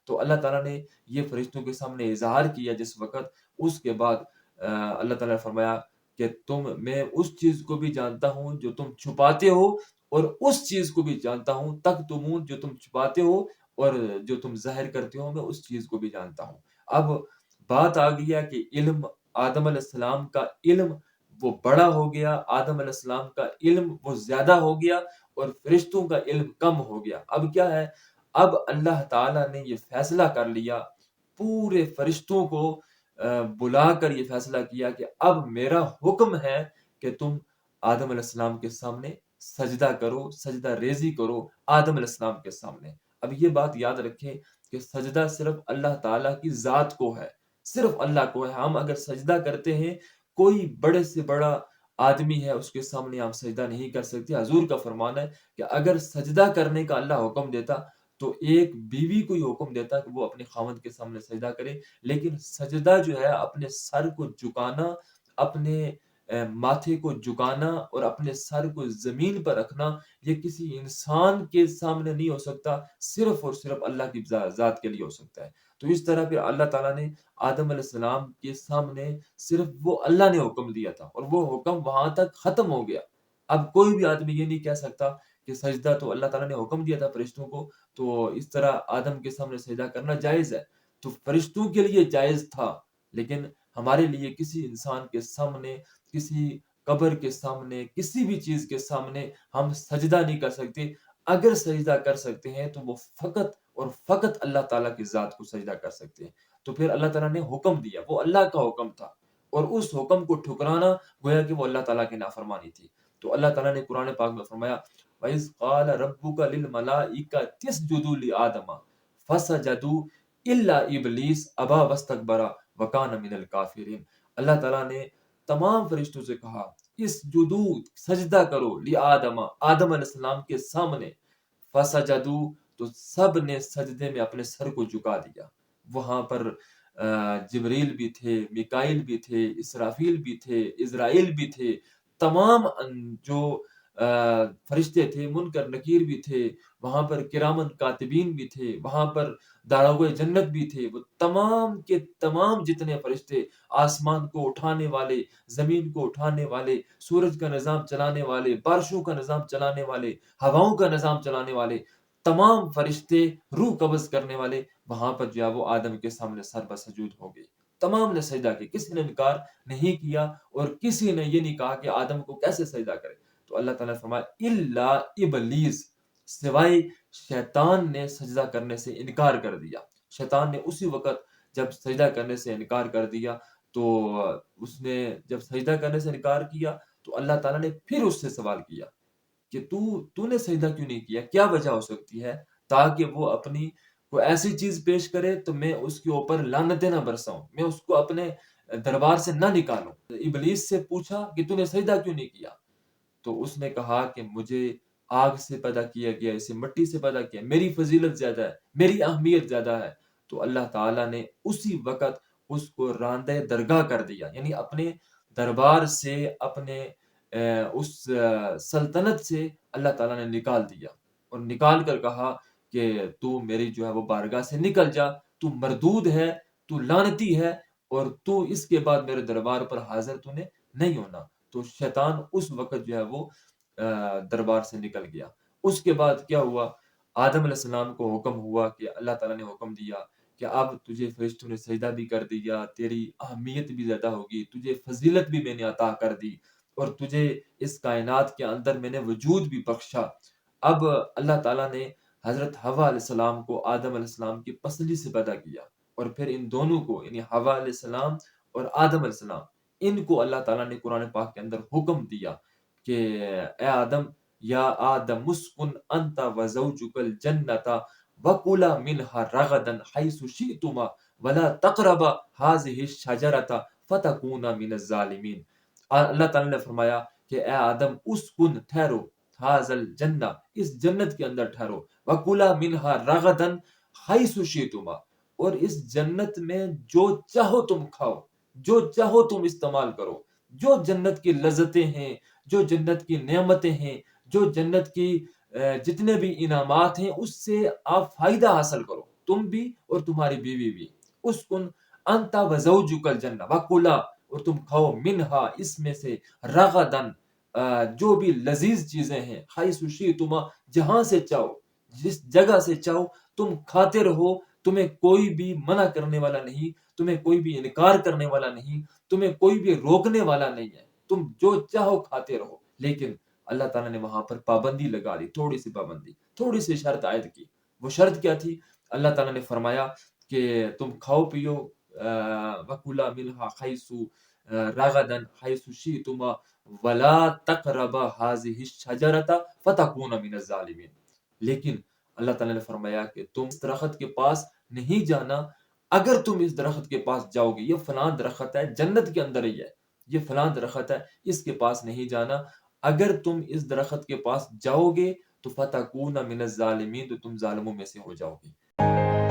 تو اللہ تعالیٰ نے یہ فرشتوں کے سامنے اظہار کیا جس وقت، اس کے بعد اللہ تعالیٰ نے فرمایا کہ میں اس چیز کو بھی جانتا ہوں جو تم چھپاتے ہو، اور اس چیز کو بھی جانتا ہوں تک تمون جو تم چھپاتے ہو، اور جو تم ظاہر کرتے ہو میں اس چیز کو بھی جانتا ہوں۔ اب بات آ گیا کہ علم، آدم علیہ السلام کا علم وہ بڑا ہو گیا، آدم علیہ السلام کا علم وہ زیادہ ہو گیا، اور فرشتوں کا علم کم ہو گیا۔ اب کیا ہے، اب اللہ تعالیٰ نے یہ فیصلہ کر لیا، پورے فرشتوں کو بلا کر یہ فیصلہ کیا کہ اب میرا حکم ہے کہ تم آدم علیہ السلام کے سامنے سجدہ کرو، سجدہ ریزی کرو آدم علیہ السلام کے سامنے۔ اب یہ بات یاد رکھیں کہ سجدہ صرف اللہ تعالیٰ کی ذات کو ہے، صرف اللہ کو ہے۔ ہم اگر سجدہ کرتے ہیں، کوئی بڑے سے بڑا آدمی ہے اس کے سامنے ہم سجدہ نہیں کر سکتے۔ حضور کا فرمان ہے کہ اگر سجدہ کرنے کا اللہ حکم دیتا تو ایک بیوی کو یہ حکم دیتا کہ وہ اپنے خاوند کے سامنے سجدہ کرے، لیکن سجدہ جو ہے اپنے سر کو جھکانا، اپنے ماتھے کو جھکانا اور اپنے سر کو زمین پر رکھنا، یہ کسی انسان کے سامنے نہیں ہو سکتا، صرف اور صرف اللہ کی ذات کے لیے ہو سکتا ہے۔ تو اس طرح پھر اللہ تعالیٰ نے آدم علیہ السلام کے سامنے صرف وہ اللہ نے حکم دیا تھا، اور وہ حکم وہاں تک ختم ہو گیا۔ اب کوئی بھی آدمی یہ نہیں کہہ سکتا کہ سجدہ تو اللہ تعالیٰ نے حکم دیا تھا فرشتوں کو، تو اس طرح آدم کے سامنے سجدہ کرنا جائز ہے۔ تو فرشتوں کے لیے جائز تھا، لیکن ہمارے لیے کسی انسان کے سامنے، کسی قبر کے سامنے، کسی بھی چیز کے سامنے ہم سجدہ نہیں کر سکتے۔ اگر سجدہ کر سکتے ہیں تو وہ فقط اور فقط اللہ تعالیٰ کی ذات کو سجدہ کر سکتے ہیں۔ تو پھر اللہ تعالیٰ نے حکم دیا، وہ اللہ کا حکم تھا، اور اس حکم کو ٹھکرانا گویا کہ وہ اللہ تعالیٰ کی نافرمانی تھی۔ تو اللہ تعالیٰ نے قرآن پاک میں فرمایا وَإِذْ قَالَ رَبُّكَ لِلْمَلَائِكَةِ اسْجُدُوا لِآدَمَ فَسَجَدُوا إِلَّا إِبْلِيسَ أَبَىٰ وَاسْتَكْبَرَ وَكَانَ مِنَ الْكَافِرِينَ۔ اللہ تعالیٰ نے تمام فرشتوں سے کہا اسجدوا، سجدہ کرو، لآدم، آدم علیہ السلام کے سامنے، فسجدوا، تو سب نے سجدے میں اپنے سر کو جھکا دیا۔ وہاں پر جبریل بھی تھے، میکائیل بھی تھے، اسرافیل بھی تھے، اسرائیل بھی تھے، تمام جو فرشتے تھے، منکر نکیر بھی تھے، وہاں پر کرامن کاتبین بھی تھے، وہاں پر داروغ جنت بھی تھے۔ وہ تمام کے تمام جتنے فرشتے، آسمان کو اٹھانے والے، زمین کو اٹھانے والے، سورج کا نظام چلانے والے، بارشوں کا نظام چلانے والے، ہواؤں کا نظام چلانے والے، تمام فرشتے، روح قبض کرنے والے، وہاں پر جو ہے وہ آدم کے سامنے سر بسجود ہو گئے۔ تمام نے سجدہ کیا، کسی نے انکار نہیں کیا، اور کسی نے یہ نہیں کہا کہ آدم کو کیسے سجدہ کرے۔ تو اللہ تعالیٰ نے فرمایا الا ابلیس، سوائے شیطان نے سجدہ کرنے سے انکار کر دیا۔ شیطان نے اسی وقت جب سجدہ کرنے سے انکار کر دیا، تو اس نے جب سجدہ کرنے سے انکار کیا تو اللہ تعالیٰ نے پھر اس سے سوال کیا کہ تو نے سجدہ کیوں نہیں کیا، کیا وجہ ہو سکتی ہے، تاکہ وہ اپنی کوئی ایسی چیز پیش کرے تو میں اس کے اوپر لعنتیں نہ برساؤں، میں اس کو اپنے دربار سے نہ نکالوں۔ ابلیس سے پوچھا کہ تو نے سجدہ کیوں نہیں کیا، تو اس نے کہا کہ مجھے آگ سے پیدا کیا گیا، اسے مٹی سے پیدا کیا، میری فضیلت زیادہ ہے، میری اہمیت زیادہ ہے۔ تو اللہ تعالیٰ نے اسی وقت اس کو راندہ درگاہ کر دیا، یعنی اپنے دربار سے، اپنے اس سلطنت سے اللہ تعالیٰ نے نکال دیا، اور نکال کر کہا کہ تو میری جو ہے وہ بارگاہ سے نکل جا، تو مردود ہے، تو لعنتی ہے، اور تو اس کے بعد میرے دربار پر حاضر تو نے نہیں ہونا۔ تو شیطان اس وقت جو ہے وہ دربار سے نکل گیا۔ اس کے بعد کیا ہوا، آدم علیہ السلام کو حکم ہوا کہ اللہ تعالیٰ نے حکم دیا کہ اب تجھے فرشتوں نے سجدہ بھی کر دیا، تیری اہمیت بھی زیادہ ہوگی، تجھے فضیلت بھی میں نے عطا کر دی، اور تجھے اس کائنات کے اندر میں نے وجود بھی بخشا۔ اب اللہ تعالیٰ نے حضرت حوا علیہ السلام کو آدم علیہ السلام کی پسلی سے پیدا کیا، اور پھر ان دونوں کو، یعنی حوا علیہ السلام اور آدم علیہ السلام، ان کو اللہ تعالیٰ نے قرآن پاک کے اندر حکم دیا کہ اے آدم، یا آدم اسکن انت وزوجک الجنت وکلا منها رغدا حیث شئتما ولا تقربا هذه الشجرة فتکونا من الظالمین۔ اللہ تعالیٰ نے فرمایا کہ اے آدم اسکن، ٹھہرو، هذا الجنہ، اس جنت کے اندر ٹھہرو، وکلا منها رغدا حیث شئتما، اور اس جنت میں جو چاہو تم کھاؤ، جو چاہو تم استعمال کرو، جو جنت کی لذتیں ہیں، جو جنت کی نعمتیں ہیں، جو جنت کی جتنے بھی انعامات ہیں، اس سے آپ فائدہ حاصل کرو۔ تم بھی اور تمہاری بیوی بھی. اسکن انت وزوجک الجنہ وکلا، اور تم کھاؤ منہا اس میں سے، رغدن جو بھی لذیذ چیزیں ہیں، حیث شئتما جہاں سے چاہو، جس جگہ سے چاہو تم کھاتے رہو. تمہیں کوئی بھی منع کرنے والا نہیں، تمہیں کوئی بھی انکار کرنے والا نہیں، تمہیں کوئی بھی روکنے والا نہیں ہے. تم جو چاہو کھاتے رہو. لیکن اللہ تعالیٰ نے وہاں پر پابندی لگا دی، تھوڑی سی پابندی، تھوڑی سی شرط عائد کی. وہ شرط کیا تھی؟ اللہ تعالیٰ نے فرمایا کہ تم کھاؤ پیو وَكُلَا مِنْهَا حَيْثُ رَغَدًا حَيْثُ شِئْتُمَا وَلَا تَقْرَبَا هَٰذِهِ الشَّجَرَةَ فَتَكُونَ مِنَ الظَّالِمِينَ. لیکن اللہ تعالیٰ نے فرمایا کہ تم اس درخت کے پاس نہیں جانا. اگر تم اس درخت کے پاس جاؤ گے، یہ فلاں درخت ہے، جنت کے اندر ہی ہے، یہ فلاں درخت ہے، اس کے پاس نہیں جانا. اگر تم اس درخت کے پاس جاؤ گے تو فَتَكُونَ مِنَ الظَّالِمِينَ، تو تم ظالموں میں سے ہو جاؤ گے.